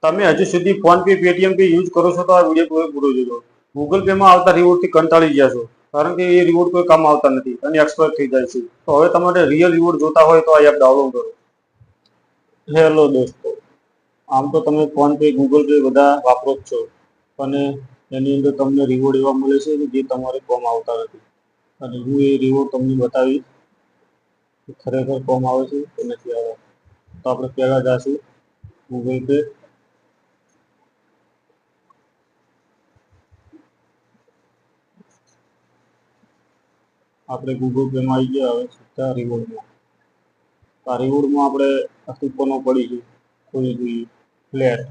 તમે હજુ સુધી phone pay Paytm pay use કરો છો તો આ વિડીયો પૂરો જોજો. ગૂગલ પે માં આવતા રિવોર્ડથી કંટાળી ગયા છો, કારણ કે એ રિવોર્ડ કોઈ કામ આવતા નથી અને એક્સપાયર થઈ જાય છે. તો હવે તમારે રિયલ રિવોર્ડ જોતા હોય તો આ એપ ડાઉનલોડ કરો. હેલો દોસ્તો, આમ તો તમે ફોન પે ગૂગલ પે બધા વાપરો જ છો, અને એની અંદર તમને રિવોર્ડ એવા મળે છે કે જે તમારે કામ આવતા નથી. અને હું એ રિવોર્ડ તમને બતાવીશ કે ખરેખર કામ આવે છે કે નથી આવતા. તો આપણે પહેલા જઈશું ગૂગલ પે. આપણે ગૂગલ પેમાં આવી ગયા. હવે સીધા રિવોર્ડમાં. આ રિવોર્ડમાં આપણે કૂપનો પડી છે, કોઈ જોઈએ ફ્લેટ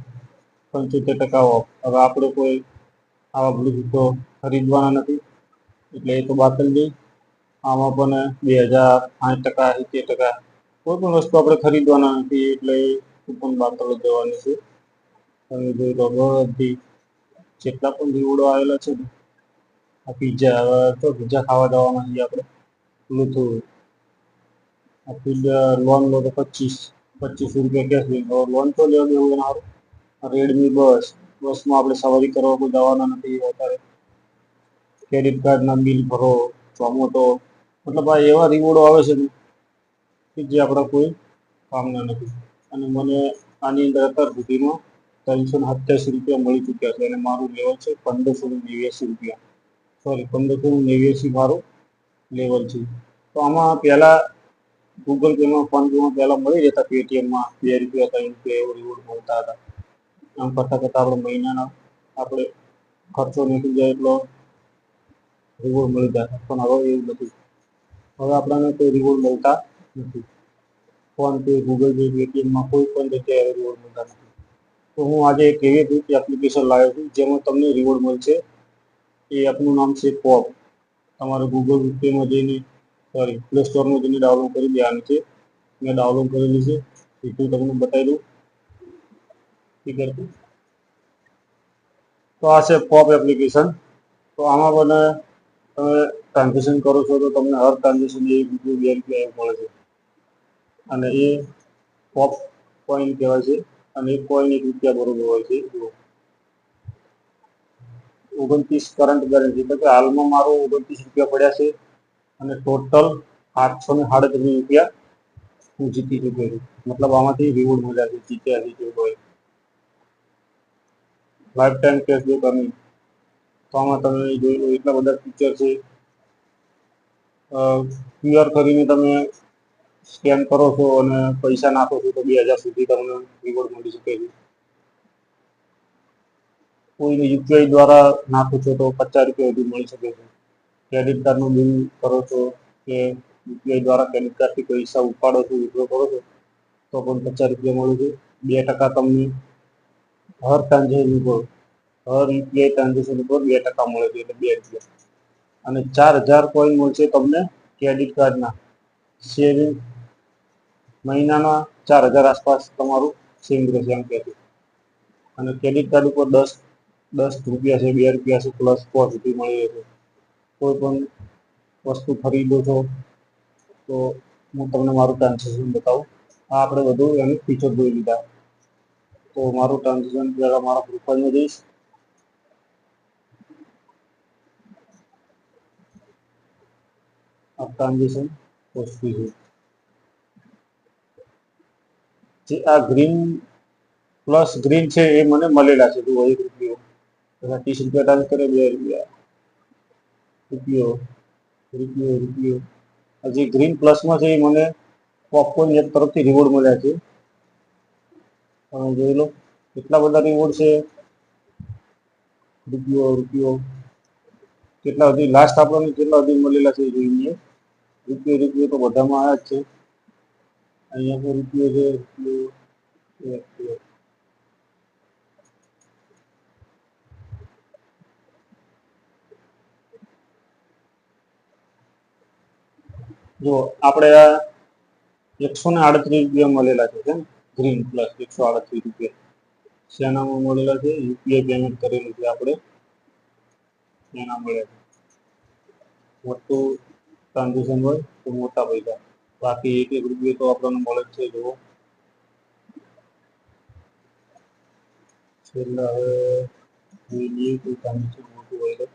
75% ઓફ. હવે આપણે કોઈ આવા બ્લૂટૂથો ખરીદવાના નથી, એટલે એ તો બાદ કરી દઈએ. આમાં પણ 2000, 60%, 70%, કોઈ પણ વસ્તુ આપણે ખરીદવાના નથી, એટલે કૂપન બાતલ દેવાની છે. તમે જોઈ લો બધી જેટલા પણ રિવોર્ડો આવેલા છે ને, આ પિઝા, હવે તો પિઝા ખાવા જવાના છીએ આપણે. બ્લૂટૂથ લોન લો તો 2500 રૂપિયા કેશ લઈ લો. લોન તો લેવા દેવું એના હારું. રેડમી બસમાં આપણે સવારી કરવા કોઈ જવાના નથી અત્યારે. ક્રેડિટ કાર્ડના બિલ ભરો, ઝોમેટો, મતલબ આ એવા રિવોર્ડો આવે છે ને કે જે આપણા કોઈ કામના નથી. અને મને આની અંદર અત્યાર સુધીમાં 387 રૂપિયા મળી ચૂક્યા છે, અને મારું લેવલ છે 1589 રૂપિયા. સોરી, 1589 મારું લેવલ છે. તો આમાં પહેલા ગૂગલ પેમાં, ફોન પેમાં પહેલા મળી રહેતા, પેટીએમમાં 2 રૂપિયા, 3 રૂપિયા એવો રિવોર્ડ મળતા હતા. આમ કરતાં કરતાં આપણે મહિનાના આપણે ખર્ચો નીકળી જાય એટલો રિવોર્ડ મળી જાય. પણ હવે એવું નથી. હવે આપણને કોઈ રિવોર્ડ મળતા નથી. ફોન પે, ગૂગલ પે, પેટીએમમાં કોઈ પણ જગ્યાએ રિવોર્ડ મળતા નથી. તો હું આજે એક એવી એપ્લિકેશન લાવ્યો છું જેમાં તમને રિવોર્ડ મળશે. એ એપનું નામ છે પોપ. તમારે ગૂગલ પેમાં જઈને, સોરી, પ્લે સ્ટોરમાં જઈને ડાઉનલોડ કરી દેવાની છે. મેં ડાઉનલોડ કરેલી છે, એ તમને બતાવી દઉં. તો આ છે પોપ એપ્લિકેશન. તો આમાં મને તમે ટ્રાન્ઝેક્શન કરો છો તો તમને હર ટ્રાન્ઝેક્શન એ રૂપિયા મળે છે. અને એ પોપ કોઈન કહેવાય છે, અને એક કોઈન 1 રૂપિયા બરોબર હોય છે. 29 કરંટ બેલેન્સ, એટલે કે હાલમાં મારું 29 રૂપિયા પડ્યા છે, અને ટોટલ 837 રૂપિયા હું જીતી ચૂક્યો છું. મતલબ આમાંથી રિવોર્ડ મળ્યા છે, જીત્યા છે જે હોય. Life time cashback earning. તો આમાં તમે જોઈ લો એટલા બધા ફીચર છે. ક્યુઆર કરીને તમે સ્કેન કરો છો અને પૈસા નાખો છો તો 2000 સુધી તમને રિવોર્ડ મળી શકે છે. કોઈને યુપીઆઈ દ્વારા નાખો છો તો 50 રૂપિયા સુધી મળી શકે છે. ક્રેડિટ કાર્ડનું બિલ કરો છો કે યુપીઆઈ દ્વારા ક્રેડિટ કાર્ડથી પૈસા ઉપાડો છો, વિથડ્રો કરો છો, તો પણ 50 રૂપિયા મળે છે. 2% તમને હર ટ્રાન્ઝેક્શન ઉપર, હર યુપીઆઈ ટ્રાન્ઝેક્શન ઉપર 2% મળે છે, એટલે 2 રૂપિયા. અને 4000 કોઈન મળશે તમને ક્રેડિટ કાર્ડના. સેવિંગ મહિનાના 4000 આસપાસ તમારું સેવિંગ રહેશે એમ કહે છે. અને ક્રેડિટ કાર્ડ ઉપર 10 રૂપિયા છે, 2 રૂપિયા છે, પ્લસ પોઝિટિવ મળી રહે છે. કોઈ પણ વસ્તુ ખરીદો છો તો હું તમને મારું ટ્રાન્ઝેક્શન બતાવું. આ આપણે વધુ એનું ફીચર જોઈ લીધા. તો મારું ટ્રાન્ઝેક્શન પહેલાં મારા પ્રોફાઇલમાં જઈશ. આ ટ્રાન્ઝેક્શન પોસ્ટથી છે. જે આ ગ્રીન પ્લસ ગ્રીન છે એ મને મળેલા છે. તો 1 રૂપિયો, 30 રૂપિયા ટ્રાન્સ કરે, 2 રૂપિયા, રૂપિયો, રૂપિયો, રૂપિયો. જે ગ્રીન પ્લસમાં છે એ મને પોપકોર્ન એક તરફથી રિવોર્ડ મળ્યા છે. તમે જોઈ લો કેટલા બધા રિવોર્ડ છે. રૂપિયો, રૂપિયો, કેટલા સુધી લાસ્ટ આપણને કેટલા સુધી મળેલા છે એ જોઈ લઈએ. રૂપિયો, રૂપિયો તો બધામાં આવ્યા જ છે. અહીંયા તો રૂપિયો છે, રૂપિયો. જો આપણે આ 138 રૂપિયા મળેલા છે, કેમ ગ્રીન પ્લસ 138 રૂપિયા શેનામાં મળેલા છે? યુપીઆઈ પેમેન્ટ કરેલું છે આપણે, એના મળે છે. મોટું ટ્રાન્ઝેક્શન હોય તો મોટા પૈસા, બાકી 1 રૂપિયો તો આપણને મળે જ છે. જુઓ, છેલ્લે હવે જોઈએ કોઈ ટ્રાન્ઝેક્શન મોટું હોય તો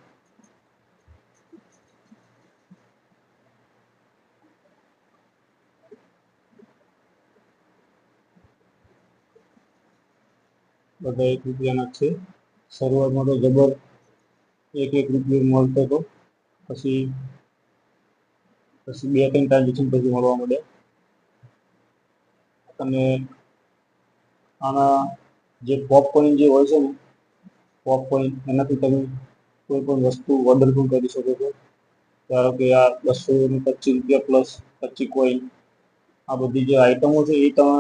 બધા 1 રૂપિયાના જ છે. શરૂઆતમાં તો જબર 1 રૂપિયો મળતો હતો, પછી 2-3 ટ્રાન્ઝેક્શન પછી મળવા માંડ્યા. અને આના જે પોપ કોઈન જે હોય છે ને, પોપ કોઈન એનાથી તમે કોઈ પણ વસ્તુ ઓર્ડર પણ કરી શકો છો. ધારો કે આ 225 રૂપિયા પ્લસ 25 કોઈન, આ બધી જે આઈટમો છે એ તમે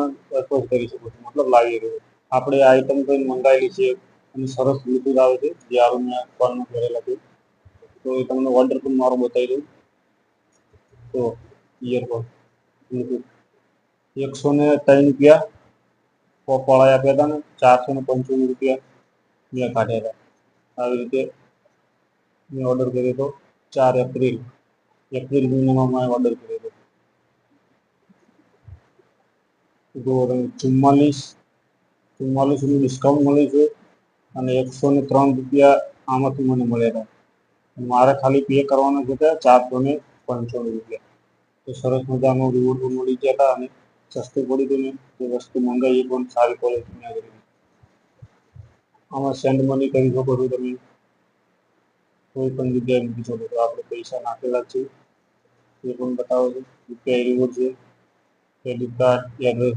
પરચેસ કરી શકો છો, મતલબ લાવી શકો છો. આપણે આ આઈટમ કંઈ મંગાવેલી છે અને સરસ બ્લૂટૂથ આવે છે, જે હાલ મેં ફોનમાં કરેલા છે, તો એ તમને ઓર્ડર પણ મારો બતાવી દઉં. તો ઇયરફોન બ્લૂટૂથ 103 રૂપિયા પોપવાળાએ આપ્યા હતા ને, 475 રૂપિયા મેં કાઢ્યા હતા. આવી રીતે મેં ઓર્ડર કર્યો હતો 4 એપ્રિલ મહિનામાં મેં ઓર્ડર કર્યો હતો. તો 44નું ડિસ્કાઉન્ટ મળ્યું છે અને 103 રૂપિયા આમાંથી મને મળ્યા હતા. મારે ખાલી પે કરવાના જ હતા 495 રૂપિયા. તો સરસ મજાનું રિવોર્ડ પણ મળી ગયા હતા અને સસ્તું પડી હતું ને, જે વસ્તુ મંગાવી એ પણ સારી ક્વોલિટીની આવી હતી. આમાં સેન્ડ મની કરી શકો છો તમે, કોઈ પણ જગ્યાએ મૂકી શકો છો. આપણે પૈસા નાખેલા છે એ પણ બતાવો છો. યુપીઆઈ રિવોર્ડ છે, credit card, address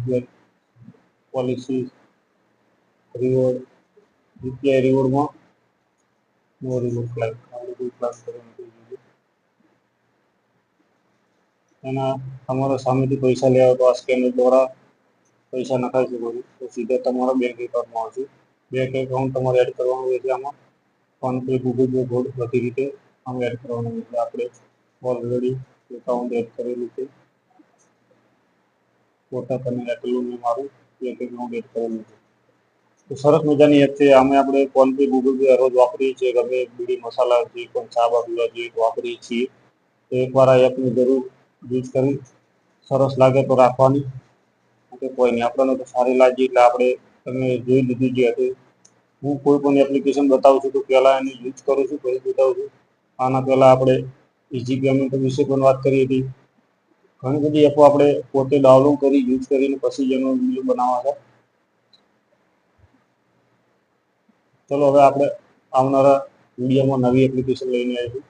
policy reward. UPI રિવોર્ડમાં નો રિવોર્ડ પ્લાન, આપણે કોઈ પ્લાન કરવો નથી. એના તમારે સામેથી પૈસા લેવા તો આ સ્કેનર દ્વારા પૈસા નખાઈ શકો છો, તો સીધા તમારા બેંક એકાઉન્ટમાં આવશે. બેંક એકાઉન્ટ તમારે એડ કરવાનું રહેશે. આમાં ફોનપે, ગૂગલ પે, બધી રીતે આમાં એડ કરવાનું રહેશે. આપણે ઓલરેડી એકાઉન્ટ એડ કરેલું છે. કોટક અને એરટેલનું મેં મારું બેંક એકાઉન્ટ એડ કરેલું છે. તો સરસ મજાની એપ છે. આમાં આપણે ફોનપે, ગૂગલ પે રોજ વાપરીએ છીએ. ગમે બીડી મસાલા જે પણ ચા બા પીવા જોઈએ તો વાપરીએ છીએ. તો એકવાર આ એપની જરૂર યુઝ કરી, સરસ લાગે તો રાખવાની, કે કોઈ નહીં. આપણને તો સારી લાગી એટલે આપણે તમે જોઈ લીધી જે હતી. હું કોઈ પણ એપ્લિકેશન બતાવું છું તો પહેલાં એને યુઝ કરું છું, પછી બતાવું છું. આના પહેલાં આપણે ઇઝી પેમેન્ટ વિશે પણ વાત કરી હતી. ઘણી બધી એપો આપણે પોતે ડાઉનલોડ કરી, યુઝ કરીને પછી જ એનો વિડીયો બનાવવા છે. ચલો હવે આપણે આવનારા વિડીયોમાં નવી એપ્લિકેશન લઈને આવીશું.